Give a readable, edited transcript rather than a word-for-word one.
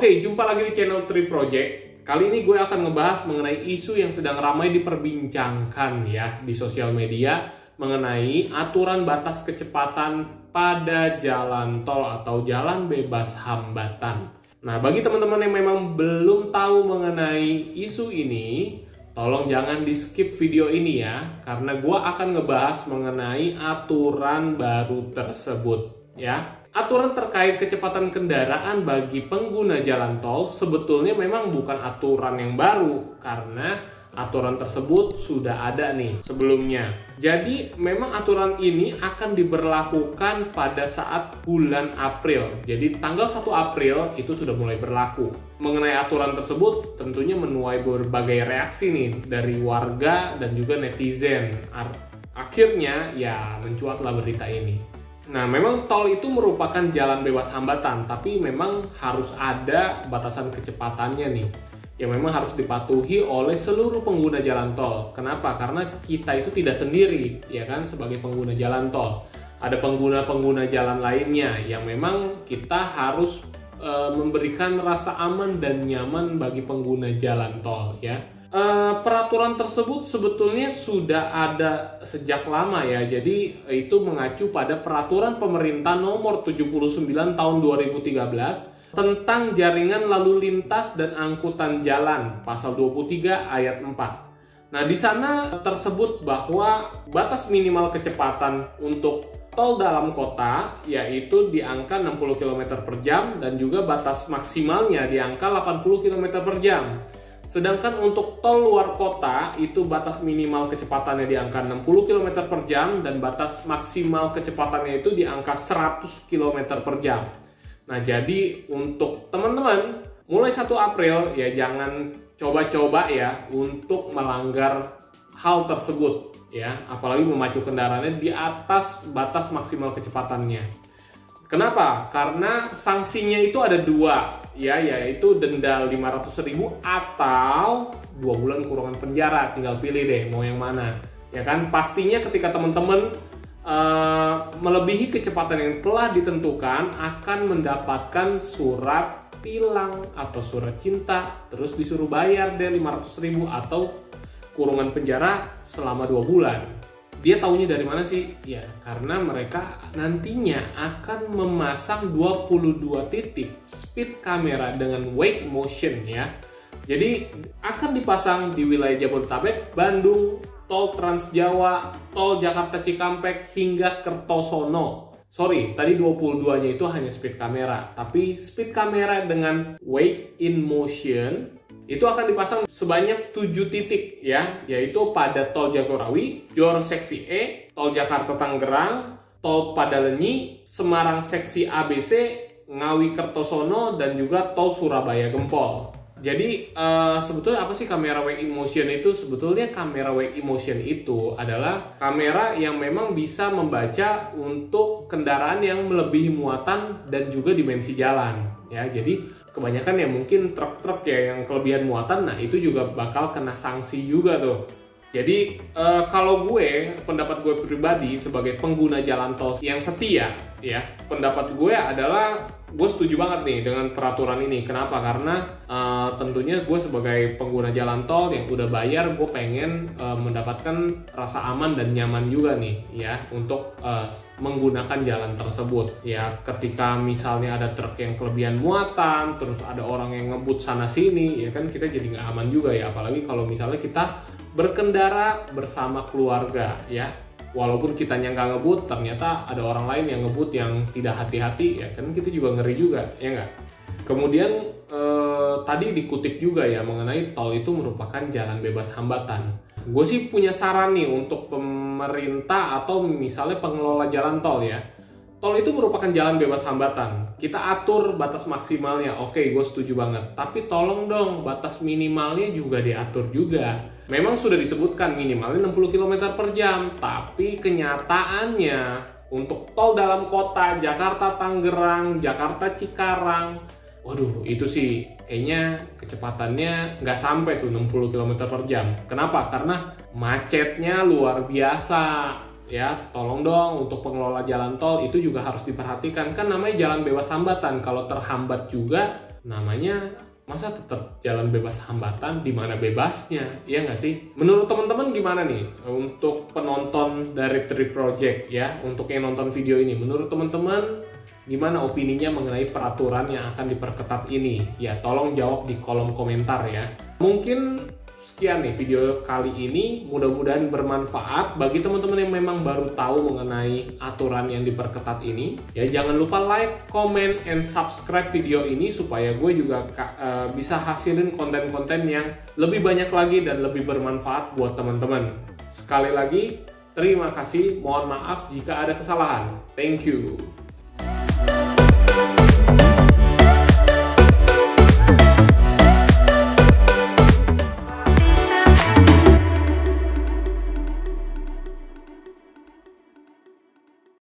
Oke, jumpa lagi di channel Tree Project. Kali ini gue akan ngebahas mengenai isu yang sedang ramai diperbincangkan ya di sosial media mengenai aturan batas kecepatan pada jalan tol atau jalan bebas hambatan. Nah, bagi teman-teman yang memang belum tahu mengenai isu ini, tolong jangan di-skip video ini ya, karena gue akan ngebahas mengenai aturan baru tersebut ya. Aturan terkait kecepatan kendaraan bagi pengguna jalan tol sebetulnya memang bukan aturan yang baru, karena aturan tersebut sudah ada nih sebelumnya. Jadi memang aturan ini akan diberlakukan pada saat bulan April. Jadi tanggal 1 April itu sudah mulai berlaku. Mengenai aturan tersebut tentunya menuai berbagai reaksi nih dari warga dan juga netizen. Akhirnya ya mencuatlah berita ini. Nah, memang tol itu merupakan jalan bebas hambatan, tapi memang harus ada batasan kecepatannya nih, yang memang harus dipatuhi oleh seluruh pengguna jalan tol. Kenapa? Karena kita itu tidak sendiri, ya kan, sebagai pengguna jalan tol. Ada pengguna-pengguna jalan lainnya yang memang kita harus memberikan rasa aman dan nyaman bagi pengguna jalan tol, ya. Peraturan tersebut sebetulnya sudah ada sejak lama ya. Jadi itu mengacu pada peraturan pemerintah nomor 79 tahun 2013 tentang jaringan lalu lintas dan angkutan jalan, pasal 23 ayat 4. Nah, di sana tersebut bahwa batas minimal kecepatan untuk tol dalam kota yaitu di angka 60 km per jam dan juga batas maksimalnya di angka 80 km per jam. Sedangkan untuk tol luar kota itu batas minimal kecepatannya di angka 60 km per jam dan batas maksimal kecepatannya itu di angka 100 km per jam. Nah, jadi untuk teman-teman mulai 1 April ya jangan coba-coba ya untuk melanggar hal tersebut ya, apalagi memacu kendaraannya di atas batas maksimal kecepatannya. Kenapa? Karena sanksinya itu ada dua ya, yaitu denda 500.000 atau 2 bulan kurungan penjara. Tinggal pilih deh mau yang mana ya kan. Pastinya ketika teman-teman melebihi kecepatan yang telah ditentukan akan mendapatkan surat tilang atau surat cinta, terus disuruh bayar deh 500.000 atau kurungan penjara selama 2 bulan. Dia taunya dari mana sih? Ya, karena mereka nantinya akan memasang 22 titik speed camera dengan wake motion ya. Jadi akan dipasang di wilayah Jabodetabek, Bandung, tol Trans Jawa, tol Jakarta Cikampek hingga Kertosono. Sorry, tadi 22-nya itu hanya speed camera, tapi speed camera dengan wake in motion itu akan dipasang sebanyak 7 titik ya, yaitu pada tol Jagorawi, Jor seksi E, tol Jakarta Tangerang, tol Padalenyi, Semarang seksi ABC, Ngawi Kertosono, dan juga tol Surabaya Gempol. Jadi sebetulnya apa sih kamera wake in motion itu? Sebetulnya kamera wake in motion itu adalah kamera yang memang bisa membaca untuk kendaraan yang melebihi muatan dan juga dimensi jalan ya. Jadi kebanyakan ya mungkin truk-truk ya yang kelebihan muatan, nah itu juga bakal kena sanksi juga tuh. Jadi kalau pendapat gue pribadi sebagai pengguna jalan tol yang setia ya, pendapat gue adalah gue setuju banget nih dengan peraturan ini. Kenapa? Karena tentunya gue sebagai pengguna jalan tol yang udah bayar, gue pengen mendapatkan rasa aman dan nyaman juga nih ya untuk menggunakan jalan tersebut ya. Ketika misalnya ada truk yang kelebihan muatan, terus ada orang yang ngebut sana sini ya kan, kita jadi nggak aman juga ya. Apalagi kalau misalnya kita berkendara bersama keluarga ya, walaupun kitanya nggak ngebut, ternyata ada orang lain yang ngebut yang tidak hati-hati ya kan, kita juga ngeri juga ya nggak. Kemudian tadi dikutip juga ya mengenai tol itu merupakan jalan bebas hambatan. Gue sih punya saran nih untuk pemerintah atau misalnya pengelola jalan tol ya. Tol itu merupakan jalan bebas hambatan. Kita atur batas maksimalnya, oke, gue setuju banget. Tapi tolong dong batas minimalnya juga diatur juga. Memang sudah disebutkan minimalnya 60 km per jam, tapi kenyataannya untuk tol dalam kota Jakarta Tangerang, Jakarta Cikarang, waduh itu sih kayaknya kecepatannya nggak sampai tuh 60 km per jam. Kenapa? Karena macetnya luar biasa ya tolong dong untuk pengelola jalan tol itu juga harus diperhatikan, kan namanya jalan bebas hambatan. Kalau terhambat juga namanya masa tetap jalan bebas hambatan, di mana bebasnya, ya nggak sih? Menurut teman-teman gimana nih untuk penonton dari Tree Project ya, untuk yang nonton video ini, menurut teman-teman gimana opininya mengenai peraturan yang akan diperketat ini? Ya tolong jawab di kolom komentar ya. Mungkin sekian nih video kali ini, mudah-mudahan bermanfaat bagi teman-teman yang memang baru tahu mengenai aturan yang diperketat ini. Ya jangan lupa like, comment, and subscribe video ini supaya gue juga bisa hasilin konten-konten yang lebih banyak lagi dan lebih bermanfaat buat teman-teman. Sekali lagi, terima kasih, mohon maaf jika ada kesalahan. Thank you.